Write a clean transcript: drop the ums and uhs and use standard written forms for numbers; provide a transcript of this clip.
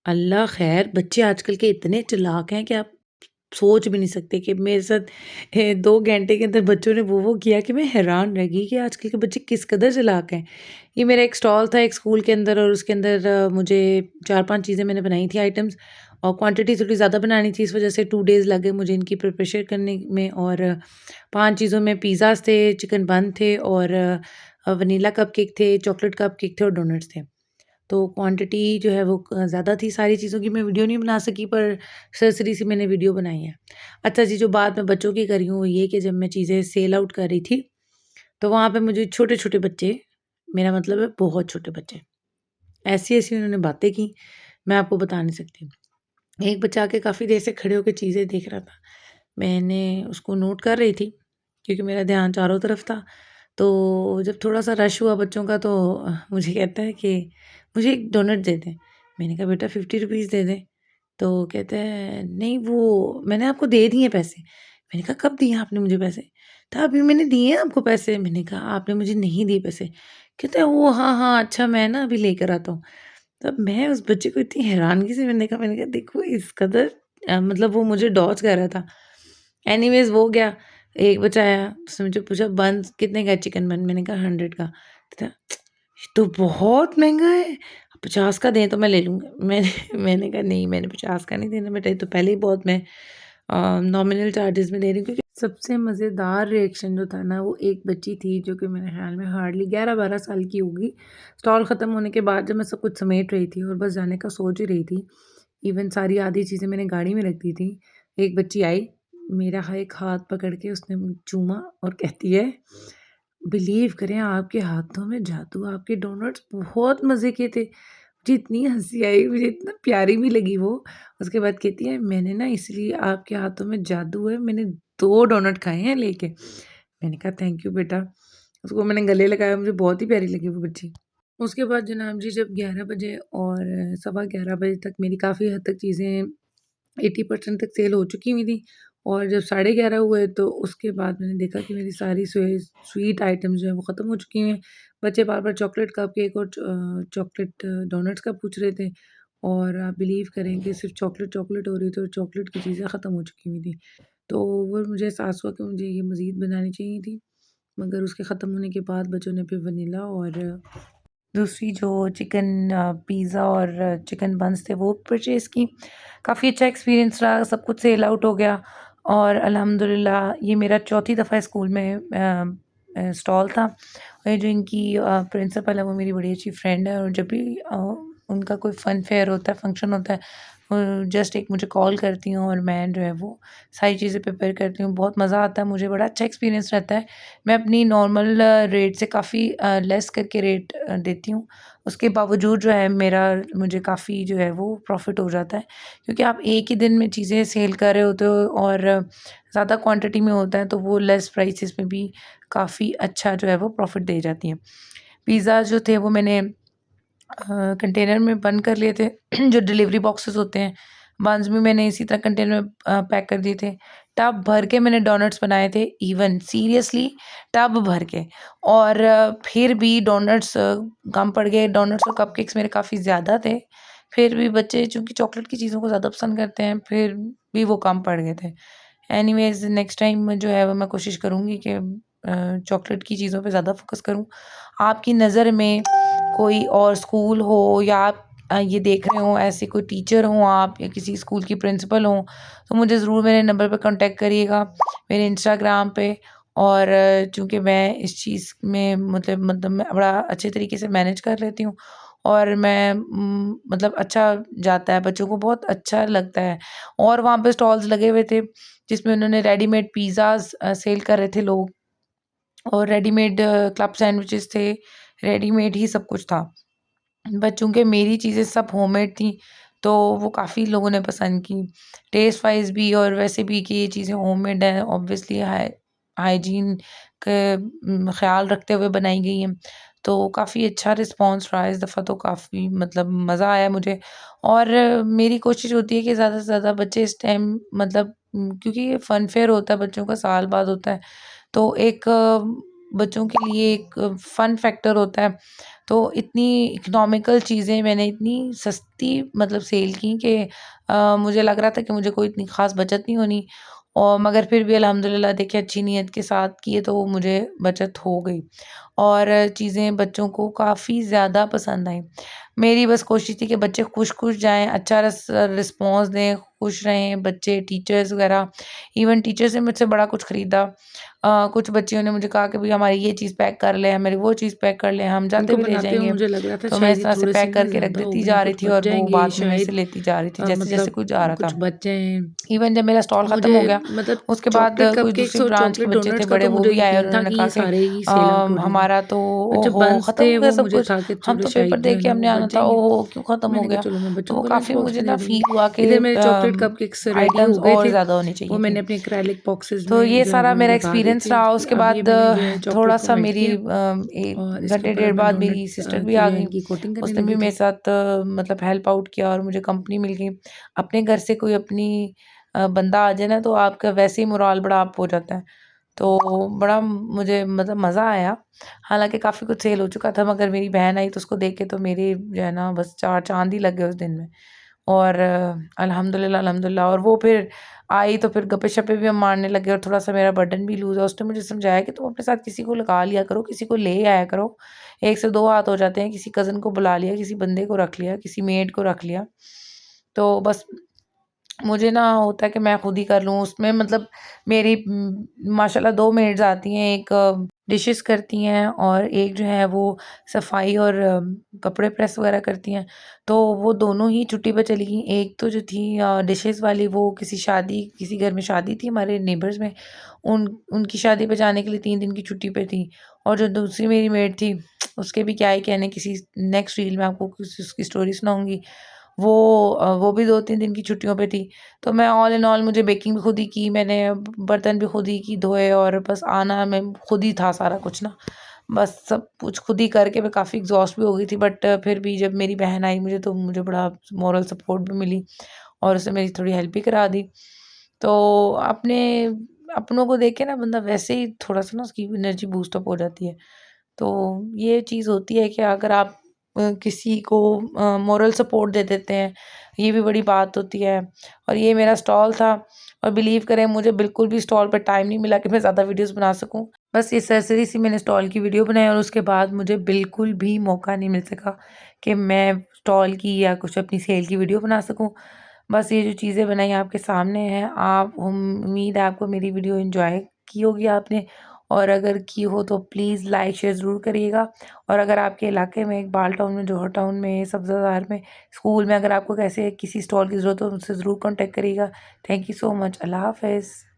अल्लाह ख़ैर, बच्चे आजकल के इतने चालाक हैं कि आप सोच भी नहीं सकते कि मेरे साथ 2 घंटे के अंदर बच्चों ने वो किया कि मैं हैरान रह गई कि आजकल के बच्चे किस कदर चालाक हैं। ये मेरा एक स्टॉल था एक स्कूल के अंदर और उसके अंदर मुझे 4-5 चीज़ें मैंने बनाई थी आइटम्स और क्वांटिटी थोड़ी ज़्यादा बनानी थी, इस वज़ह से 2 डेज़ लगे मुझे इनकी प्रिपरेशन करने में और 5 चीज़ों में पिज़्ज़ाज़ थे, चिकन बन थे और वनीला कपकेक थे, चॉकलेट कपकेक थे और डोनट्स थे। तो क्वांटिटी जो है वो ज़्यादा थी सारी चीज़ों की मैं वीडियो नहीं बना सकी पर सरसरी सी मैंने वीडियो बनाई है। अच्छा जी, जो बात मैं बच्चों की कर रही हूँ वो ये कि जब मैं चीज़ें सेल आउट कर रही थी, तो वहाँ पे मुझे छोटे-छोटे बच्चे, मेरा मतलब है बहुत छोटे बच्चे, ऐसी-ऐसी उन्होंने बातें की, मैं आपको बता नहीं सकती। एक बच्चा आके काफ़ी देर से खड़े होके चीज़ें देख रहा था। मैंने उसको नोट कर रही थी, क्योंकि मेरा ध्यान चारों तरफ था। तो जब थोड़ा-सा रश हुआ बच्चों का तो मुझे कहता है कि मुझे एक डोनट दे दें। मैंने कहा बेटा 50 रुपीज़ दे दें। तो कहता है नहीं वो मैंने आपको दे दिए पैसे। मैंने कहा कब दिए आपने मुझे पैसे? तो अभी मैंने दिए हैं आपको पैसे। मैंने कहा आपने मुझे नहीं दिए पैसे। कहता है ओह! हाँ, हाँ, अच्छा मैं ना अभी लेकर आता हूँ। तब मैं उस बच्चे को इतनी हैरानगी से मैंने कहा देखो इस कदर मतलब वो मुझे डॉज कर रहा था। एनीवेज़ वो गया, एक बचा आया, उसने मुझे पूछा बन कितने का है चिकन बन? मैंने कहा 100 का। कहता ये तो बहुत महँगा है, 50 का दें तो मैं ले लूँगा। मैंने कहा नहीं मैंने 50 का नहीं देना बेटा ये तो पहले ही बहुत मैं नॉमिनल चार्जेज़ में दे रही हूँ क्योंकि सबसे मज़ेदार रिएक्शन जो था ना वो एक बच्ची थी जो कि मेरे ख़्याल में हार्डली 11-12 साल की होगी। स्टॉल ख़त्म होने के बाद जब मैं सब कुछ समेट रही थी और बस जाने का सोच ही रही थी, इवन सारी आधी चीज़ें मैंने गाड़ी में रख दी थी। एक बच्ची आई, मेरा एक हाथ पकड़ के उसने चूमा और कहती है बिलीव करें आपके हाथों में जादू, आपके डोनट्स बहुत मज़े के थे। मुझे इतनी हँसी आई, मुझे इतना प्यारी भी लगी वो। उसके बाद कहती है मैंने ना इसलिए आपके हाथों में जादू है, मैंने 2 डोनट खाए हैं लेके। मैंने कहा थैंक यू बेटा। उसको मैंने गले लगाया, मुझे बहुत ही प्यारी लगी वो बच्ची। उसके बाद जनाब जी जब 11 बजे और सवा 11 बजे तक मेरी काफ़ी हद तक चीज़ें 80% तक सेल हो चुकी हुई थी और जब 11:30 हुए तो उसके बाद मैंने देखा कि मेरी सारी स्वीट आइटम्स जो हैं वो ख़त्म हो चुकी हैं। बच्चे बार-बार चॉकलेट कप केक और चॉकलेट डोनट्स का पूछ रहे थे और आप बिलीव करें कि सिर्फ़ चॉकलेट हो रही थी और चॉकलेट की चीज़ें ख़त्म हो चुकी हुई थी। तो वो मुझे एहसास हुआ कि मुझे ये मज़ीद बनानी चाहिए थी, मगर उसके ख़त्म होने के बाद बच्चों ने फिर वनीला और दूसरी जो चिकन पिज़्ज़ा और चिकन बन्स थे वो परचेज़ की। काफ़ी अच्छा एक्सपीरियंस रहा, सब कुछ सेल आउट हो गया और अल्हम्दुलिल्लाह ये मेरा चौथी दफ़ा स्कूल में स्टॉल था। और ये जो इनकी प्रिंसिपल है वो मेरी बड़ी अच्छी फ्रेंड है और जब भी उनका कोई फ़न फेयर होता है, फंक्शन होता है जस्ट एक मुझे कॉल करती हूँ और मैं जो है वो सारी चीज़ें प्रिपेयर करती हूँ। बहुत मज़ा आता है, मुझे बड़ा अच्छा एक्सपीरियंस रहता है। मैं अपनी नॉर्मल रेट से काफ़ी लेस करके रेट देती हूँ। उसके बावजूद जो है मेरा मुझे काफ़ी जो है वो प्रॉफ़िट हो जाता है। क्योंकि आप एक ही दिन में चीज़ें सेल कर रहे होते हो और ज़्यादा क्वांटिटी में होता है तो वो लेस प्राइसेस में भी काफ़ी अच्छा जो है वो प्रॉफ़िट दे जाती हैं। पिज़्ज़ा जो थे वो मैंने कंटेनर में बंद कर लिए थे जो डिलीवरी बॉक्सेस होते हैं, बन्स भी मैंने इसी तरह कंटेनर में पैक कर दिए थे। टब भर के मैंने डोनट्स बनाए थे इवन सीरियसली टब भर के और फिर भी डोनट्स कम पड़ गए। डोनट्स और कपकेक्स मेरे काफ़ी ज़्यादा थे, फिर भी बच्चे चूँकि चॉकलेट की चीज़ों को ज़्यादा पसंद करते हैं, फिर भी वो कम पड़ गए थे। एनीवेज़ नेक्स्ट टाइम जो है वो मैं कोशिश करूँगी कि चॉकलेट की चीज़ों पे ज़्यादा फ़ोकस करूँ। आपकी नज़र में कोई और स्कूल हो या आप ये देख रहे हो ऐसे कोई टीचर हों आप या किसी स्कूल की प्रिंसिपल हों, तो मुझे ज़रूर मेरे नंबर पे कॉन्टैक्ट करिएगा, मेरे इंस्टाग्राम पे और चूँकि मैं इस चीज़ में मतलब मैं बड़ा अच्छे तरीके से मैनेज कर लेती हूँ और मैं मतलब अच्छा जाता है, बच्चों को बहुत अच्छा लगता है और वहाँ पे स्टॉल्स लगे हुए थे, जिसमें उन्होंने रेडीमेड पिज़्ज़ाज़ सेल कर रहे थे लोग और रेडीमेड क्लब सैंडविचेस थे, रेडीमेड ही सब कुछ था। बट चूँकि मेरी चीज़ें सब होममेड थी, तो वो काफ़ी लोगों ने पसंद की। टेस्ट वाइज़ भी और वैसे भी कि ये चीज़ें होममेड हैं, ऑब्वियसली हाइजीन के ख़्याल रखते हुए बनाई गई हैं। तो काफ़ी अच्छा रिस्पॉन्स रहा इस दफ़ा तो काफ़ी मतलब मज़ा आया मुझे और मेरी कोशिश होती है कि ज़्यादा से ज़्यादा बच्चे इस टाइम मतलब क्योंकि ये फन फेयर होता है, बच्चों का साल बाद होता है। तो एक बच्चों के लिए एक फ़न फैक्टर होता है तो इतनी इकोनॉमिकल चीज़ें मैंने इतनी सस्ती मतलब सेल की कि मुझे लग रहा था कि मुझे कोई इतनी ख़ास बचत नहीं होनी, और मगर फिर भी अल्हम्दुलिल्लाह देखिए अच्छी नीयत के साथ किए तो मुझे बचत हो गई, और चीज़ें बच्चों को काफ़ी ज़्यादा पसंद आई। मेरी बस कोशिश थी कि बच्चे खुश-खुश जाएँ, अच्छा रिस्पॉन्स दें, खुश रहें बच्चे, टीचर्स वगैरह। इवन टीचर्स ने मुझसे बड़ा कुछ ख़रीदा। कुछ बच्चियों ने मुझे कहा कि भई हमारी ये चीज़ पैक कर ले, हमारी वो चीज़ पैक कर ले, हम जाते उनको हुए ले बनाते हुए जाएँगे। मुझे लग रहा था तो मैं शायद इस ये तरह से थोड़े-से पैक ना करके रख ज़्यादा हो देती गए हैं, जा रही कुछ थी, बच और वो जाएँगे बाद में मेरे से शायद, लेती जा रही थी, जैसे-जैसे मतलब कुछ जा रहा कुछ था। बच जाएँ। इवन जब मेरा स्टॉल ख़त्म हो मुझे गया, मतलब उसके बाद चॉकलेट कुछ कपकेक्स दूसरी और ब्रांच के चॉकलेट बच्चे थे डोनट्स का बड़े, तो वो मुझे भी आए और यकीन था उन्होंने कि कहा ये कि सारे ही सेल आउट हो जाएँगे। हमारा तो बट जब ओहो! बंस ख़त्म थे हो गया वो सब मुझे कुछ। था कि हम थोड़े तो पेपर शायद जो देख है के ना वो हमने बच आना था, जाएँगे। ओहो! क्यों ख़त्म हो मैंने कहा गया? चलो मैं तो बच्चों वो को लंच काफ़ी बॉक्स मुझे में ना दे फ़ील दूँगी। हुआ कि इधर मेरे चॉकलेट कपकेक्स रेडी आइटम्स हो गए और थे, ज़्यादा होनी वो चाहिए थी। मैंने अपने एक्रेलिक बॉक्सेस तो में ये जो है सारा वो मेरा लगा दी एक्सपीरियंस थी। रहा। उसके अब ये बाद मैंने जो है चॉकलेट को थोड़ा-सा मेल्ट मेरी किया 1 और इसके घंटे ऊपर डेढ़ अब मैं बाद डोनट मेरी सिस्टर भी की आ जो है गईं। इनकी कोटिंग करने उसने भी लगी मेरे थी। साथ मतलब हेल्प आउट किया और मुझे कंपनी मिल गई। अपने घर से कोई अपनी बंदा आ जाए ना, तो आपका वैसे ही मोराल बड़ा अप हो जाता है। तो बड़ा मुझे मतलब मज़ा आया। हालाँकि काफ़ी कुछ सेल हो चुका था, मगर मेरी बहन आई तो उसको देख के तो मेरे जो है ना बस 4 चाँद ही लग गए उस दिन में। और अल्हम्दुलिल्लाह अल्हम्दुलिल्लाह, और वो फिर आई तो फिर गप्पे-शप्पे भी हम मारने लगे और थोड़ा-सा मेरा बर्डन भी लूज़ हुआ। उसने मुझे समझाया कि तुम अपने साथ किसी को लगा लिया करो, किसी को ले आया करो। 1 से 2 हाथ हो जाते हैं, किसी कज़न को बुला लिया, किसी बंदे को रख लिया, किसी मेड को रख लिया। तो बस मुझे ना होता है कि मैं खुद ही कर लूँ, उसमें मतलब मेरी माशाल्लाह 2 मेड्स आती हैं, एक डिशेज़ करती हैं और एक जो है वो सफाई और कपड़े प्रेस वगैरह करती हैं। तो वो दोनों ही छुट्टी पे चली गईं। एक तो जो थी डिशेज़ वाली, वो किसी घर में शादी थी हमारे नेबर्स में, उनकी शादी पे जाने के लिए 3 दिन की छुट्टी पे थी। और जो दूसरी मेरी मेड थी, उसके भी क्या ही कहने, किसी नेक्स्ट रील में आपको कुछ उसकी स्टोरी सुनाऊँगी। वो भी 2-3 दिन की छुट्टियों पे थी। तो मैं ऑल इन ऑल मुझे बेकिंग भी खुद ही की मैंने, बर्तन भी खुद ही की धोए, और बस आना मैं खुद ही था सारा कुछ ना। बस सब कुछ खुद ही करके मैं काफ़ी एग्ज़ॉस्ट भी हो गई थी, बट फिर भी जब मेरी बहन आई मुझे, तो मुझे बड़ा मोरल सपोर्ट भी मिली और उसने मेरी थोड़ी हेल्प भी करा दी। तो अपनों को देख के ना बंदा वैसे ही थोड़ा-सा ना उसकी एनर्जी बूस्ट अप हो जाती है। तो ये चीज़ होती है कि अगर आप किसी को मोरल सपोर्ट दे देते हैं, ये भी बड़ी बात होती है। और ये मेरा स्टॉल था, और बिलीव करें मुझे बिल्कुल भी स्टॉल पर टाइम नहीं मिला कि मैं ज़्यादा वीडियोस बना सकूं। बस ये सरसरी सी मैंने स्टॉल की वीडियो बनाई, और उसके बाद मुझे बिल्कुल भी मौका नहीं मिल सका कि मैं स्टॉल की या कुछ अपनी सेल की वीडियो बना सकूं। बस ये जो चीज़ें बनाई आपके सामने हैं, आप उम्मीद है आपको मेरी वीडियो एंजॉय की होगी आपने, और अगर की हो तो प्लीज़ लाइक शेयर ज़रूर करिएगा। और अगर आपके इलाके में, इकबाल टाउन में, जौहर टाउन में, सब्ज़ाबाद में, स्कूल में, अगर आपको कैसे किसी स्टॉल की ज़रूरत हो, मुझसे ज़रूर कॉन्टैक्ट करिएगा। Thank you so much. Allah हाफ़िज़।